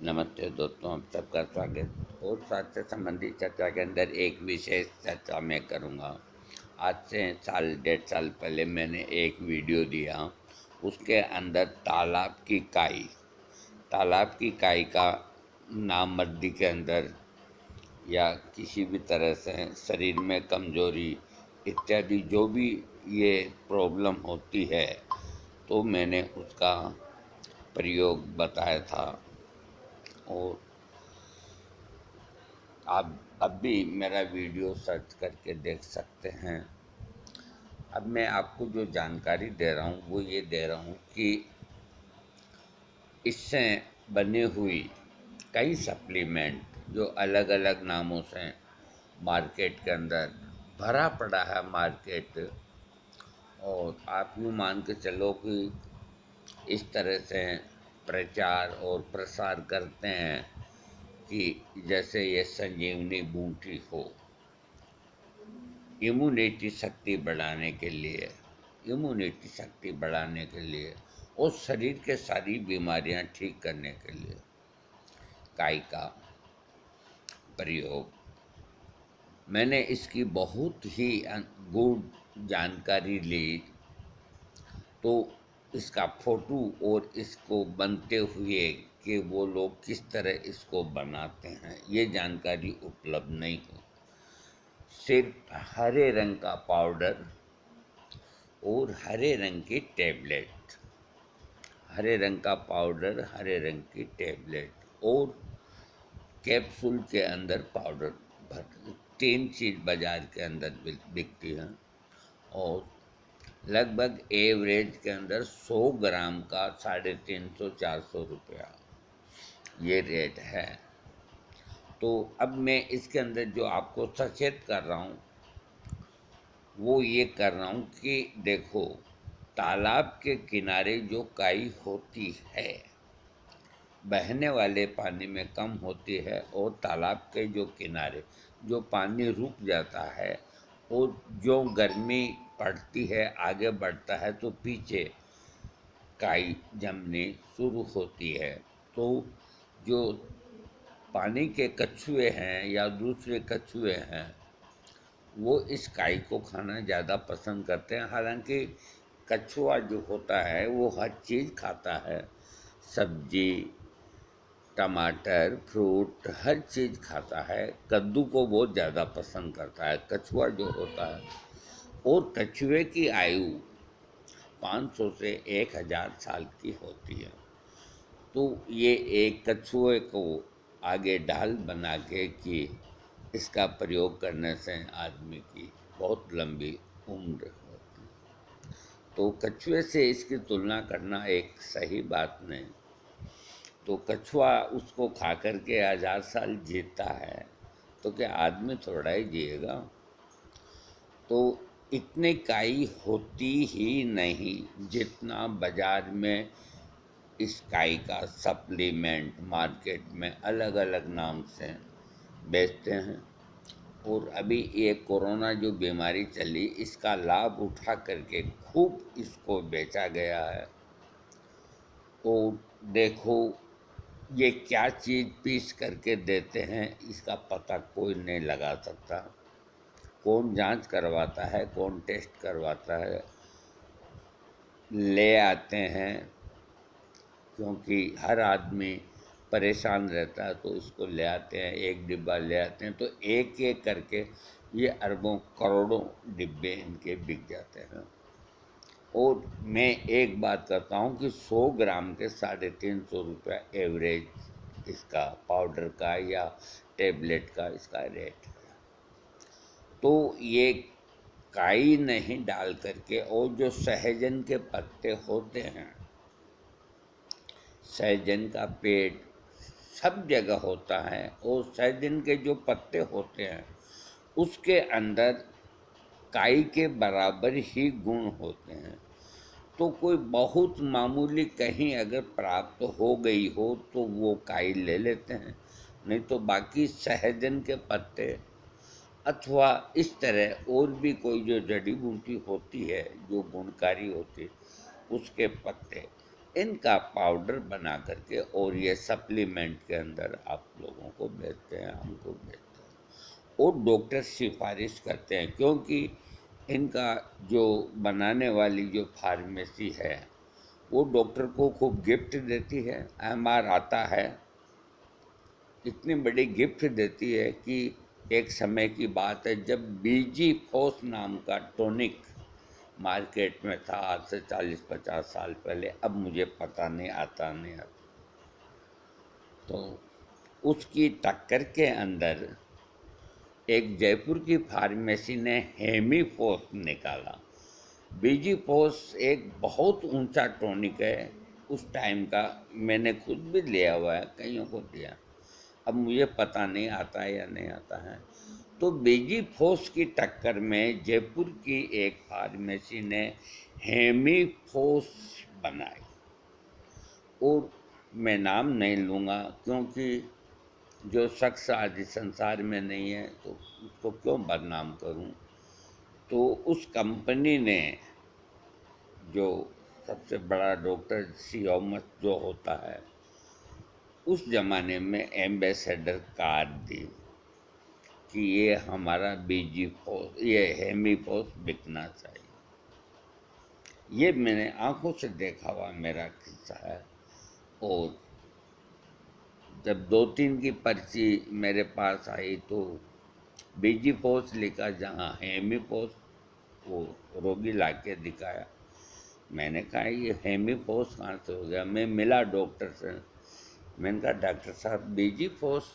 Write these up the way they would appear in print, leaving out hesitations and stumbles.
नमस्ते दोस्तों, आप सबका स्वागत। और स्वास्थ्य संबंधी चर्चा के अंदर एक विशेष चर्चा मैं करूंगा। आज से साल 1.5 साल पहले मैंने एक वीडियो दिया, उसके अंदर तालाब की काई का नामर्दी के अंदर या किसी भी तरह से शरीर में कमजोरी इत्यादि जो भी ये प्रॉब्लम होती है, तो मैंने उसका प्रयोग बताया था। और आप अब भी मेरा वीडियो सर्च करके देख सकते हैं। अब मैं आपको जो जानकारी दे रहा हूँ वो ये दे रहा हूँ कि इससे बनी हुई कई सप्लीमेंट जो अलग अलग नामों से मार्केट के अंदर भरा पड़ा है मार्केट। और आप यूँ मान के चलो कि इस तरह से प्रचार और प्रसार करते हैं कि जैसे ये संजीवनी बूटी हो, इम्यूनिटी शक्ति बढ़ाने के लिए और शरीर के सारी बीमारियां ठीक करने के लिए काई का प्रयोग। मैंने इसकी बहुत ही गुड जानकारी ली, तो इसका फोटो और इसको बनते हुए कि वो लोग किस तरह इसको बनाते हैं ये जानकारी उपलब्ध नहीं हो। सिर्फ हरे रंग का पाउडर और हरे रंग की टैबलेट, हरे रंग का पाउडर, हरे रंग की टैबलेट और कैप्सूल के अंदर पाउडर भर, 3 चीज़ बाज़ार के अंदर बिकती हैं। और लगभग एवरेज के अंदर 100 ग्राम का 350-400 रुपया ये रेट है। तो अब मैं इसके अंदर जो आपको सचेत कर रहा हूँ वो ये कर रहा हूँ कि देखो, तालाब के किनारे जो काई होती है बहने वाले पानी में कम होती है, और तालाब के जो किनारे जो पानी रुक जाता है और जो गर्मी पड़ती है आगे बढ़ता है तो पीछे काई जमनी शुरू होती है। तो जो पानी के कछुए हैं या दूसरे कछुए हैं वो इस काई को खाना ज़्यादा पसंद करते हैं। हालांकि कछुआ जो होता है वो हर चीज़ खाता है, सब्जी, टमाटर, फ्रूट, हर चीज़ खाता है। कद्दू को बहुत ज़्यादा पसंद करता है कछुआ जो होता है। और कछुए की आयु 500 से 1000 साल की होती है। तो ये एक कछुए को आगे ढाल बना के कि इसका प्रयोग करने से आदमी की बहुत लंबी उम्र होती है। तो कछुए से इसकी तुलना करना एक सही बात नहीं। तो कछुआ उसको खा कर के 1000 साल जीता है, तो क्या आदमी थोड़ा ही जिएगा। तो इतनी काई होती ही नहीं जितना बाजार में इस काई का सप्लीमेंट मार्केट में अलग अलग नाम से बेचते हैं। और अभी ये कोरोना जो बीमारी चली इसका लाभ उठा करके खूब इसको बेचा गया है। और देखो, ये क्या चीज़ पीस करके देते हैं इसका पता कोई नहीं लगा सकता। कौन जांच करवाता है, कौन टेस्ट करवाता है, ले आते हैं क्योंकि हर आदमी परेशान रहता है तो इसको ले आते हैं, एक डिब्बा ले आते हैं तो एक एक करके ये अरबों करोड़ों डिब्बे इनके बिक जाते हैं। और मैं एक बात करता हूँ कि 100 ग्राम के 350 रुपया एवरेज इसका पाउडर का या टेबलेट का इसका रेट है। तो ये काई नहीं डाल करके और जो सहजन के पत्ते होते हैं, सहजन का पेड़ सब जगह होता है और सहजन के जो पत्ते होते हैं उसके अंदर काई के बराबर ही गुण होते हैं। तो कोई बहुत मामूली कहीं अगर प्राप्त हो गई हो तो वो काई ले लेते हैं, नहीं तो बाकी सहजन के पत्ते अथवा इस तरह और भी कोई जो जड़ी बूटी होती है जो गुणकारी होती है उसके पत्ते इनका पाउडर बना करके और ये सप्लीमेंट के अंदर आप लोगों को बेचते हैं, हमको बेचते हैं और डॉक्टर सिफारिश करते हैं, क्योंकि इनका जो बनाने वाली जो फार्मेसी है वो डॉक्टर को खूब गिफ्ट देती है। एमआर आता है, इतनी बड़ी गिफ्ट देती है कि एक समय की बात है जब बीजी फोस नाम का टॉनिक मार्केट में था, आज से 40-50 साल पहले, अब मुझे पता नहीं, आता नहीं आता, तो उसकी टक्कर के अंदर एक जयपुर की फार्मेसी ने हेमीफोस निकाला। बीजी फोस एक बहुत ऊंचा टॉनिक है उस टाइम का, मैंने खुद भी लिया हुआ है, कईयों को दिया, अब मुझे पता नहीं आता है या नहीं आता है। तो बीजी फोस की टक्कर में जयपुर की एक फार्मेसी ने हेमीफोस बनाई, और मैं नाम नहीं लूँगा क्योंकि जो शख्स आज इस संसार में नहीं है तो उसको क्यों बदनाम करूं। तो उस कंपनी ने, जो सबसे बड़ा डॉक्टर सियोमत जो होता है, उस ज़माने में एम्बेसडर कार्ड दी कि ये हमारा बीजी फोस, ये हेमीफोस बिकना चाहिए। ये मैंने आंखों से देखा हुआ मेरा किस्सा है। और जब 2-3 की पर्ची मेरे पास आई तो बीजी फोस लिखा, जहाँ हेमीफोस, वो रोगी ला के दिखाया। मैंने कहा ये हेमीफोस कहाँ से हो गया। मैं मिला डॉक्टर से, मैंने कहा डॉक्टर साहब बीजी फोस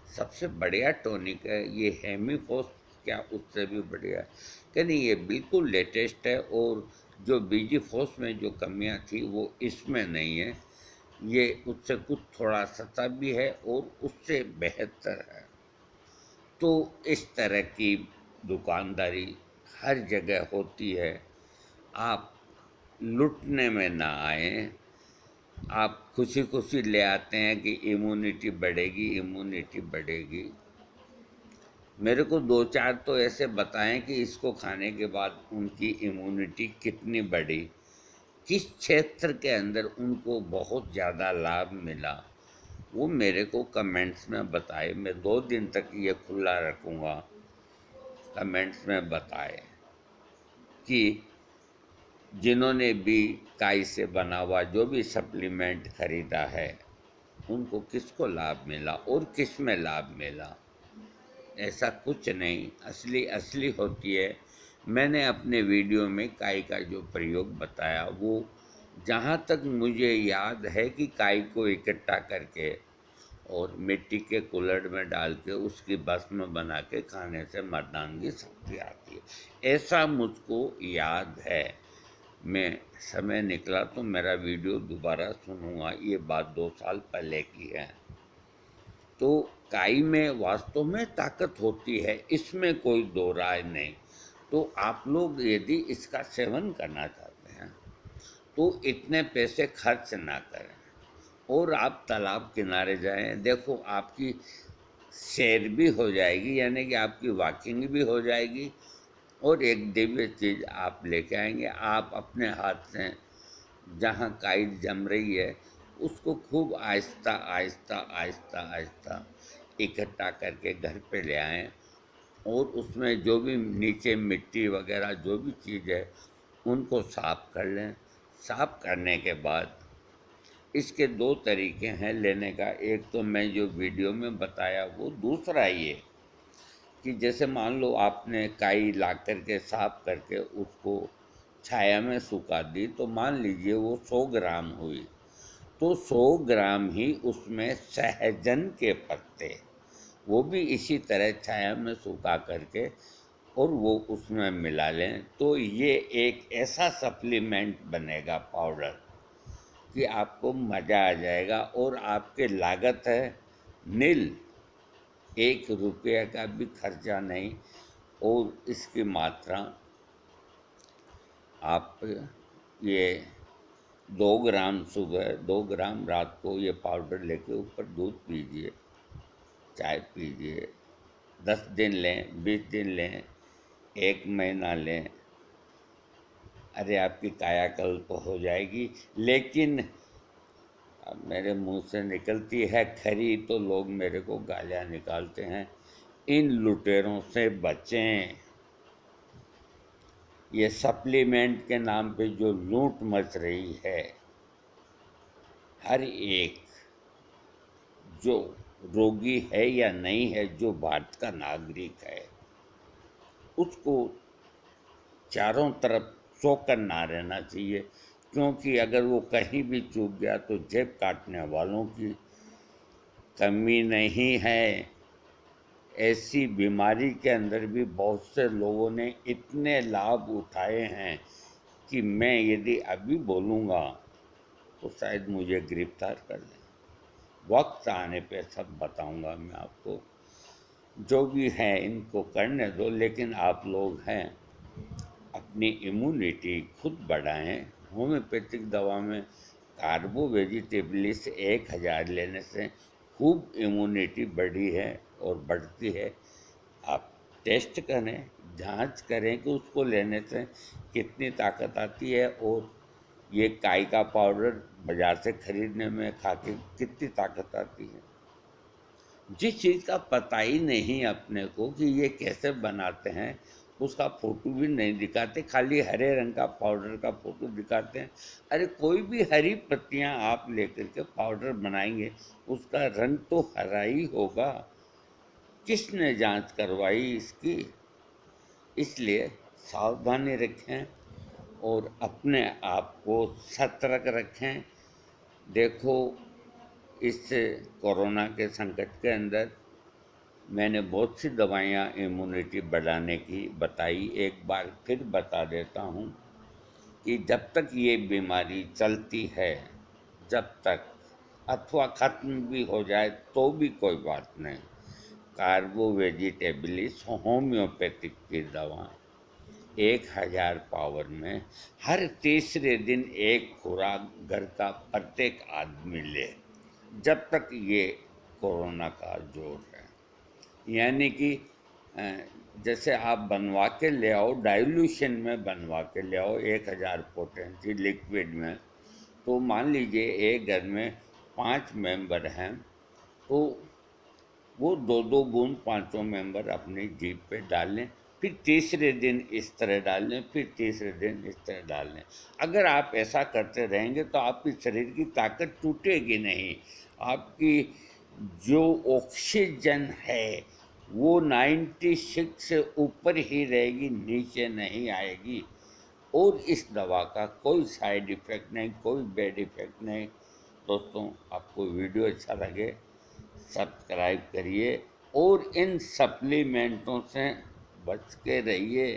सबसे बढ़िया टॉनिक है, ये हेमीफोस क्या उससे भी बढ़िया है? कि नहीं, ये बिल्कुल लेटेस्ट है और जो बीजी फोस में जो कमियां थी वो इसमें नहीं है, ये उससे कुछ थोड़ा सस्ता भी है और उससे बेहतर है। तो इस तरह की दुकानदारी हर जगह होती है। आप लुटने में ना आए, आप खुशी खुशी ले आते हैं कि इम्यूनिटी बढ़ेगी, इम्यूनिटी बढ़ेगी। मेरे को 2-4 तो ऐसे बताएं कि इसको खाने के बाद उनकी इम्यूनिटी कितनी बढ़ी, किस क्षेत्र के अंदर उनको बहुत ज़्यादा लाभ मिला, वो मेरे को कमेंट्स में बताए। मैं 2 दिन तक ये खुला रखूँगा, कमेंट्स में बताए कि जिन्होंने भी काई से बना हुआ जो भी सप्लीमेंट खरीदा है उनको किसको लाभ मिला और किस में लाभ मिला। ऐसा कुछ नहीं, असली असली होती है। मैंने अपने वीडियो में काई का जो प्रयोग बताया वो जहाँ तक मुझे याद है कि काई को इकट्ठा करके और मिट्टी के कुल्हड़ में डाल के उसकी भस्म बना के खाने से मर्दानगी शक्ति आती है, ऐसा मुझको याद है। मैं समय निकला तो मेरा वीडियो दोबारा सुनूंगा, ये बात 2 साल पहले की है। तो काई में वास्तव में ताकत होती है, इसमें कोई दो राय नहीं। तो आप लोग यदि इसका सेवन करना चाहते हैं तो इतने पैसे खर्च ना करें और आप तालाब किनारे जाएं। देखो आपकी सैर भी हो जाएगी, यानी कि आपकी वॉकिंग भी हो जाएगी और एक दिव्य चीज़ आप लेके आएंगे। आप अपने हाथ से जहाँ काई जम रही है उसको खूब आहिस्ता आहिस्ता आहिस्ता आहिस्ता इकट्ठा करके घर पे ले आएँ और उसमें जो भी नीचे मिट्टी वगैरह जो भी चीज़ है उनको साफ कर लें। साफ करने के बाद इसके 2 तरीके हैं लेने का। एक तो मैं जो वीडियो में बताया वो, दूसरा ये कि जैसे मान लो आपने काई ला करके साफ करके उसको छाया में सुखा दी, तो मान लीजिए वो 100 ग्राम हुई, तो 100 ग्राम ही उसमें सहजन के पत्ते, वो भी इसी तरह छाया में सुखा करके और वो उसमें मिला लें, तो ये एक ऐसा सप्लीमेंट बनेगा पाउडर कि आपको मज़ा आ जाएगा और आपके लागत है नील, 1 रुपये का भी खर्चा नहीं। और इसकी मात्रा आप ये 2 ग्राम सुबह, 2 ग्राम रात को ये पाउडर लेके ऊपर दूध पीजिए, चाय पीजिए, 10 दिन लें, 20 दिन लें, 1 महीना लें, अरे आपकी कायाकल्प हो जाएगी। लेकिन अब मेरे मुंह से निकलती है खरी तो लोग मेरे को गालियाँ निकालते हैं। इन लुटेरों से बचें। ये सप्लीमेंट के नाम पे जो लूट मच रही है, हर एक जो रोगी है या नहीं है, जो भारत का नागरिक है, उसको चारों तरफ चौकन ना रहना चाहिए। क्योंकि अगर वो कहीं भी चूक गया तो जेब काटने वालों की कमी नहीं है। ऐसी बीमारी के अंदर भी बहुत से लोगों ने इतने लाभ उठाए हैं कि मैं यदि अभी बोलूँगा तो शायद मुझे गिरफ्तार कर लें। वक्त आने पे सब बताऊँगा मैं आपको। जो भी है इनको करने दो, लेकिन आप लोग हैं अपनी इम्यूनिटी खुद बढ़ाएं। होम्योपैथिक दवा में कार्बो वेजिटेबलिस 1000 लेने से खूब इम्यूनिटी बढ़ी है और बढ़ती है। आप टेस्ट करें, जांच करें कि उसको लेने से कितनी ताकत आती है, और ये काई का पाउडर बाज़ार से ख़रीदने में खा के कितनी ताकत आती है। जिस चीज़ का पता ही नहीं अपने को कि ये कैसे बनाते हैं, उसका फ़ोटो भी नहीं दिखाते, खाली हरे रंग का पाउडर का फ़ोटो दिखाते हैं। अरे कोई भी हरी पत्तियां आप लेकर के पाउडर बनाएंगे, उसका रंग तो हरा ही होगा। किसने जांच करवाई इसकी? इसलिए सावधानी रखें और अपने आप को सतर्क रखें। देखो, इस कोरोना के संकट के अंदर मैंने बहुत सी दवाइयाँ इम्यूनिटी बढ़ाने की बताई। एक बार फिर बता देता हूँ कि जब तक ये बीमारी चलती है, जब तक, अथवा ख़त्म भी हो जाए तो भी कोई बात नहीं, कार्बो वेजिटेबलिस होम्योपैथिक की दवा 1000 पावर में हर तीसरे दिन एक खुराक घर का प्रत्येक आदमी ले, जब तक ये कोरोना का जोर है। यानी कि जैसे आप बनवा के ले आओ, डाइल्यूशन में बनवा के ले आओ 1000 पोटेंसी लिक्विड में, तो मान लीजिए एक घर में 5 मेंबर हैं, तो वो 2-2 बूंद पाँचों मेंबर अपनी जीभ पे डाल लें, फिर तीसरे दिन इस तरह डाल लें, फिर तीसरे दिन इस तरह डाल लें। अगर आप ऐसा करते रहेंगे तो आपके शरीर की ताकत टूटेगी नहीं। आपकी जो ऑक्सीजन है वो 96 से ऊपर ही रहेगी, नीचे नहीं आएगी। और इस दवा का कोई साइड इफ़ेक्ट नहीं, कोई बैड इफ़ेक्ट नहीं। दोस्तों, आपको वीडियो अच्छा लगे सब्सक्राइब करिए और इन सप्लीमेंटों से बच के रहिए।